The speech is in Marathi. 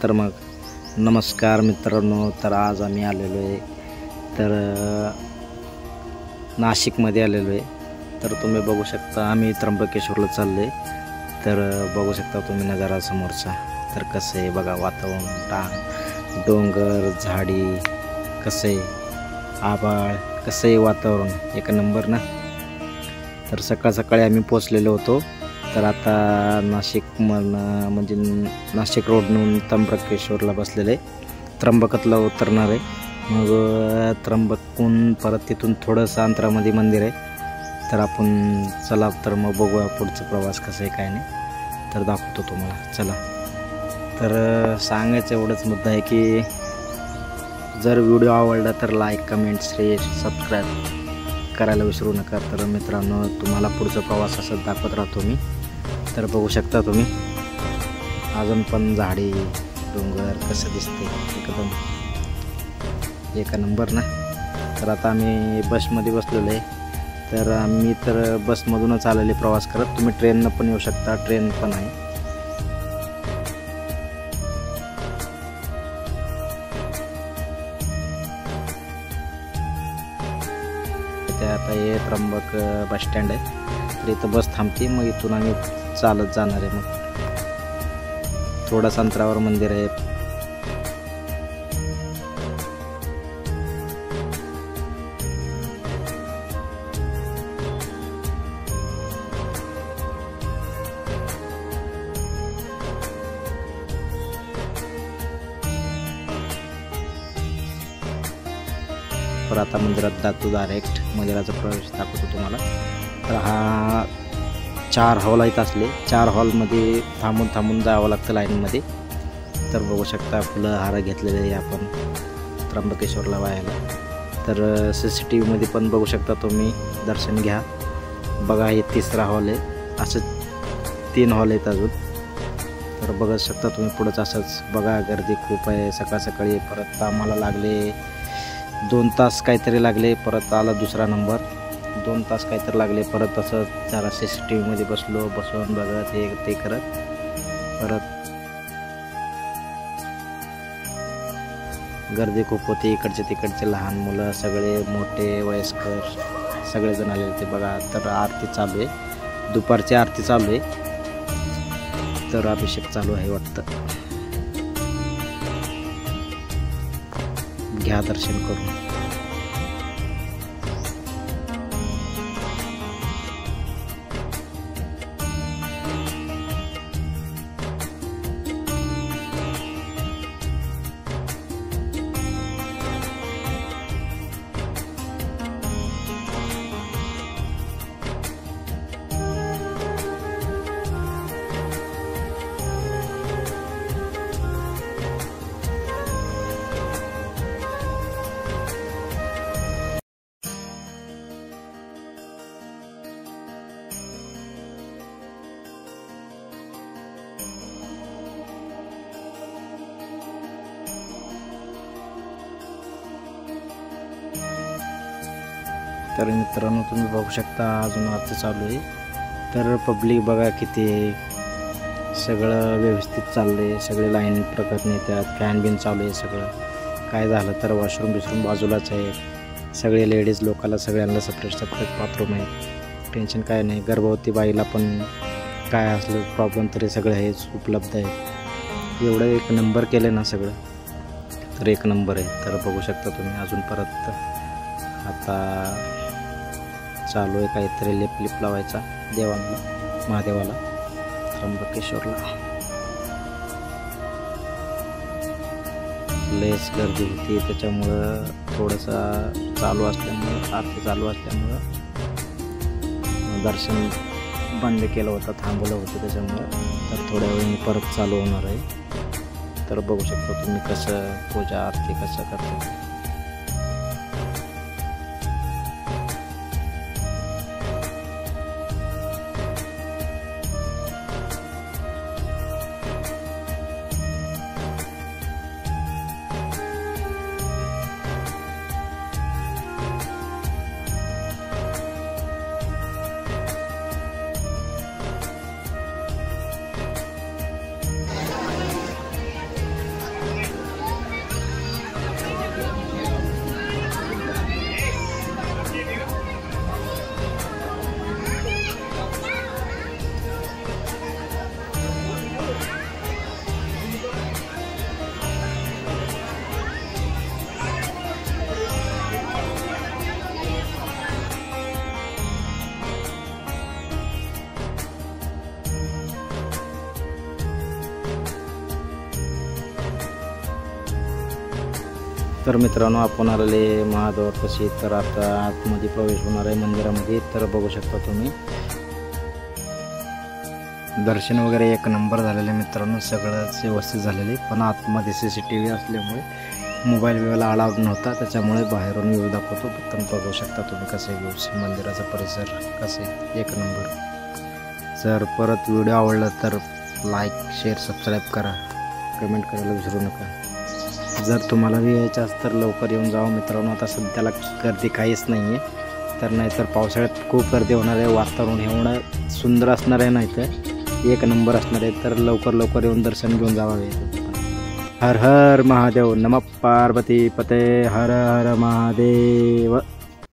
तर मग नमस्कार मित्रांनो. तर आज आम्ही आलेलो आहे तर नाशिकमध्ये आलेलो आहे. तर तुम्ही बघू शकता आम्ही त्र्यंबकेश्वरला चाललो आहे. तर बघू शकता तुम्ही नजारा समोरचा. तर कसं आहे बघा वातावरण, डोंगर, झाडी, कसं आहे आभाळ, कसं आहे वातावरण एक नंबर ना. तर सकाळी आम्ही पोचलेलो होतो. तर आता नाशिक म्हणजे नाशिक रोडवरून त्र्यंबकेश्वरला बसलेले, त्र्यंबकातला उतरणार आहे. मग त्र्यंबकहून परत तिथून थोडंसं अंतरामध्ये मंदिर आहे. तर आपण चला तर मग बघूया पुढचा प्रवास कसा आहे काय नाही. तर दाखवतो तुम्हाला, चला. तर सांगायचं एवढंच मुद्दा आहे की जर व्हिडिओ आवडला तर लाईक, कमेंट, शेअर, सबस्क्राईब करायला विसरू नका. तर मित्रांनो तुम्हाला पुढचा प्रवास असं दाखवत राहतो मी. तर बघू शकता तुम्ही अजून पण झाडी, डोंगर कसं दिसते एकदम एक नंबर ना. तर आता आम्ही बसमध्ये बसलेलो आहे. तर आम्ही तर बसमधूनच आलेले प्रवास करत. तुम्ही ट्रेननं पण येऊ शकता, ट्रेन पण आहे. ते आता हे त्र्यंबक बस स्टँड आहे. तर इथं बस थांबते, मग इथून आम्ही चालत जाणार आहे. मग थोडंसं अंतरावर मंदिर आहे. तर आता मंदिरात जातो, डायरेक्ट मंदिराचा प्रवेश दाखवतो तुम्हाला. तर हा 4 हॉल आहेत. असले 4 हॉलमध्ये थांबून जावं लागतं लाईनमध्ये. तर बघू शकता फुलं हार घेतलेले आहे आपण त्र्यंबकेश्वरला वाहायला. तर CCTV मध्ये पण बघू शकता तुम्ही, दर्शन घ्या. बघा हे 3रा हॉल आहे. असं 3 हॉल आहेत अजून. तर बघू शकता तुम्ही पुढंच असंच बघा, गर्दी खूप आहे सकाळी. परत आम्हाला लागले 2 तास काहीतरी लागले. परत आला दुसरा नंबर, 2 तास काहीतरी लागले. परत असं जरा CCTV मध्ये बसून बघत हे ते करत परत गर्दी खूप होती. इकडचे तिकडचे लहान मुलं, सगळे मोठे, वयस्कर सगळेजण आले होते बघा. तर आरती चालू आहे, दुपारची आरती चालू आहे. तर अभिषेक चालू आहे वाटतं. घ्या दर्शन करून. तर मित्रांनो तुम्ही बघू शकता अजून आरती चालू आहे. तर पब्लिक बघा किती आहे, सगळं व्यवस्थित चाललंय. सगळे लाईन प्रकारे नेतात, फॅन बिन चालू आहे सगळं. काय झालं तर वॉशरूम बाजूलाच आहे. सगळे लेडीज लोकाला सगळ्यांना सेपरेट बाथरूम आहे. टेन्शन काय नाही. गर्भवती बाईला पण काय असलं प्रॉब्लेम तरी सगळं हेच उपलब्ध आहे. एवढं एक नंबर केलं ना सगळं, तर एक नंबर आहे. तर बघू शकता तुम्ही अजून परत आता चालू आहे काहीतरी लिप लावायचा देवांना, महादेवाला त्र्यंबकेश्वरला. लयच गर्दी होती त्याच्यामुळं थोडंसं चालू असल्यामुळं, आरती चालू असल्यामुळं दर्शन बंद केलं होतं, थांबवलं होतं त्याच्यामुळं. तर थोड्या वेळाने परत चालू होणार आहे. तर बघू शकता तुम्ही कसं पूजा आरती कसं करतात. तर मित्रांनो आपण आलेले महाद्वारपाशी, तर आता आतमध्ये प्रवेश होणार आहे मंदिरामध्ये. तर बघू शकता तुम्ही दर्शन वगैरे एक नंबर झालेले मित्रांनो, सगळंच व्यवस्थित झालेले. पण आतमध्ये CCTV असल्यामुळे मोबाईल बिबाईलला अलाउड नव्हता, त्याच्यामुळे बाहेरून व्ह्यू दाखवतो. पण बघू शकता तुम्ही कसे व्ह्यूज, मंदिराचा परिसर कसे एक नंबर. जर परत व्हिडिओ आवडला तर लाईक शेअर सबस्क्राईब करा, कमेंट करायला विसरू नका. जर तुम्हाला यायचं असतं तर लवकर येऊन जावं मित्रांनो. आता सध्याला गर्दी काहीच नाही आहे, तर नाहीतर पावसाळ्यात खूप गर्दी होणार आहे. वातावरण एवढं सुंदर असणार आहे, नाही तर एक नंबर असणार आहे. तर लवकर येऊन दर्शन घेऊन जावे. हर हर महादेव, नमः पार्वती पते, हर हर महादेव.